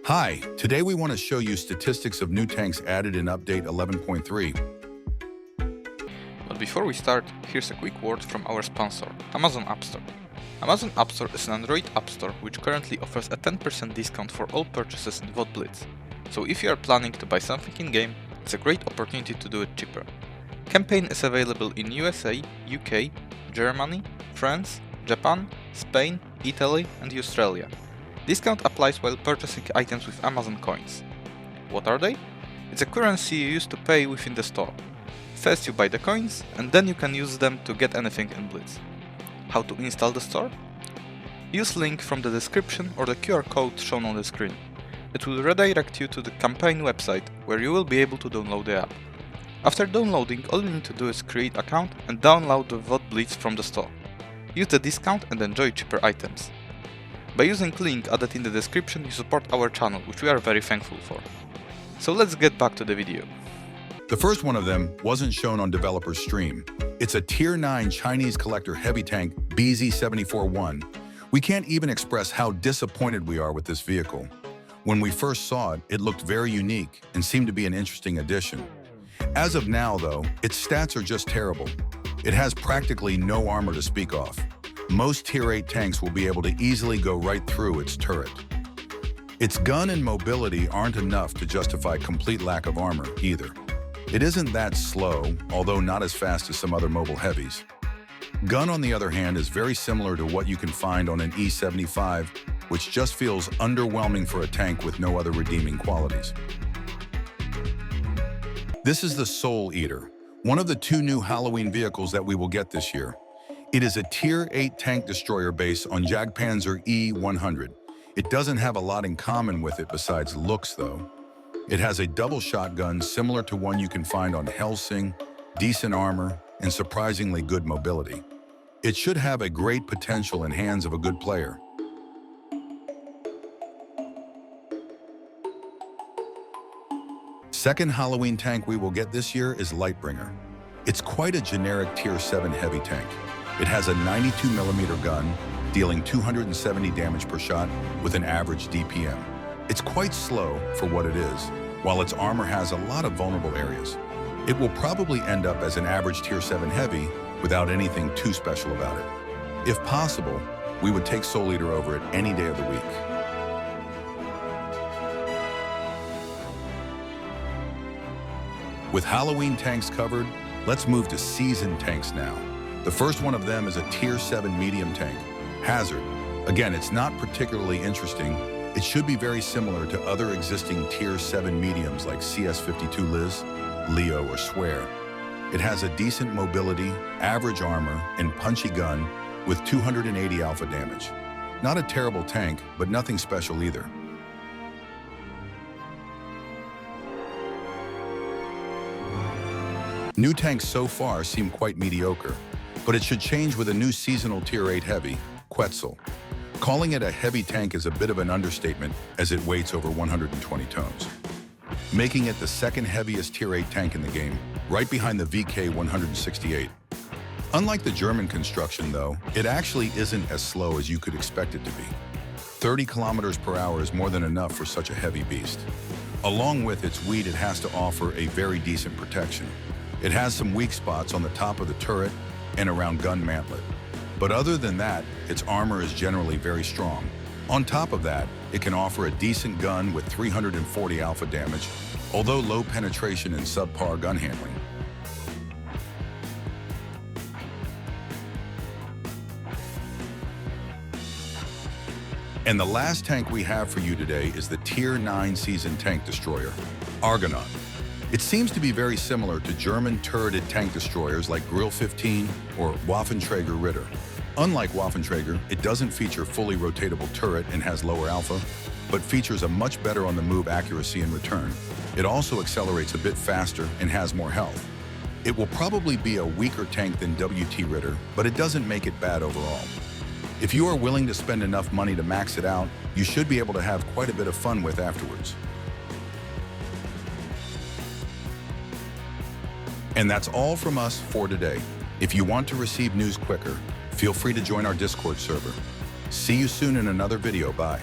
Hi, today we want to show you statistics of new tanks added in update 11.3. But before we start, here's a quick word from our sponsor, Amazon App Store. Amazon App Store is an Android app store which currently offers a 10% discount for all purchases in WoT Blitz. So if you are planning to buy something in-game, it's a great opportunity to do it cheaper. Campaign is available in USA, UK, Germany, France, Japan, Spain, Italy and Australia. Discount applies while purchasing items with Amazon coins. What are they? It's a currency you use to pay within the store. First you buy the coins, and then you can use them to get anything in Blitz. How to install the store? Use link from the description or the QR code shown on the screen. It will redirect you to the campaign website, where you will be able to download the app. After downloading, all you need to do is create an account and download the WoT Blitz from the store. Use the discount and enjoy cheaper items. By using link added in the description, you support our channel, which we are very thankful for. So let's get back to the video. The first one of them wasn't shown on developer's stream. It's a Tier 9 Chinese collector heavy tank BZ-74-1. We can't even express how disappointed we are with this vehicle. When we first saw it, it looked very unique and seemed to be an interesting addition. As of now, though, its stats are just terrible. It has practically no armor to speak of. Most Tier 8 tanks will be able to easily go right through its turret. Its gun and mobility aren't enough to justify complete lack of armor either. It isn't that slow, although not as fast as some other mobile heavies. Gun, on the other hand, is very similar to what you can find on an E75, which just feels underwhelming for a tank with no other redeeming qualities. This is the Soul Eater, one of the two new Halloween vehicles that we will get this year. It is a Tier 8 tank destroyer base on Jagdpanzer E100. It doesn't have a lot in common with it besides looks, though. It has a double shotgun similar to one you can find on Helsing, decent armor, and surprisingly good mobility. It should have a great potential in hands of a good player. Second Halloween tank we will get this year is Lightbringer. It's quite a generic Tier 7 heavy tank. It has a 92mm gun, dealing 270 damage per shot with an average DPM. It's quite slow for what it is, while its armor has a lot of vulnerable areas. It will probably end up as an average Tier 7 heavy without anything too special about it. If possible, we would take Soul Eater over it any day of the week. With Halloween tanks covered, let's move to seasoned tanks now. The first one of them is a Tier 7 medium tank, Hazard. Again, it's not particularly interesting. It should be very similar to other existing Tier 7 mediums like CS52 Liz, Leo, or Swear. It has a decent mobility, average armor, and punchy gun with 280 alpha damage. Not a terrible tank, but nothing special either. New tanks so far seem quite mediocre, but it should change with a new seasonal Tier 8 heavy, Quetzal. Calling it a heavy tank is a bit of an understatement as it weighs over 120 tons, making it the second heaviest Tier 8 tank in the game, right behind the VK-168. Unlike the German construction, though, it actually isn't as slow as you could expect it to be. 30 kilometers per hour is more than enough for such a heavy beast. Along with its weight, it has to offer a very decent protection. It has some weak spots on the top of the turret and around gun mantlet. But other than that, its armor is generally very strong. On top of that, it can offer a decent gun with 340 alpha damage, although low penetration and subpar gun handling. And the last tank we have for you today is the Tier 9 seasoned tank destroyer, Argonut. It seems to be very similar to German turreted tank destroyers like Grill 15 or Waffenträger Ritter. Unlike Waffenträger, it doesn't feature fully rotatable turret and has lower alpha, but features a much better on-the-move accuracy in return. It also accelerates a bit faster and has more health. It will probably be a weaker tank than WoT Ritter, but it doesn't make it bad overall. If you are willing to spend enough money to max it out, you should be able to have quite a bit of fun with afterwards. And that's all from us for today. If you want to receive news quicker, feel free to join our Discord server. See you soon in another video. Bye.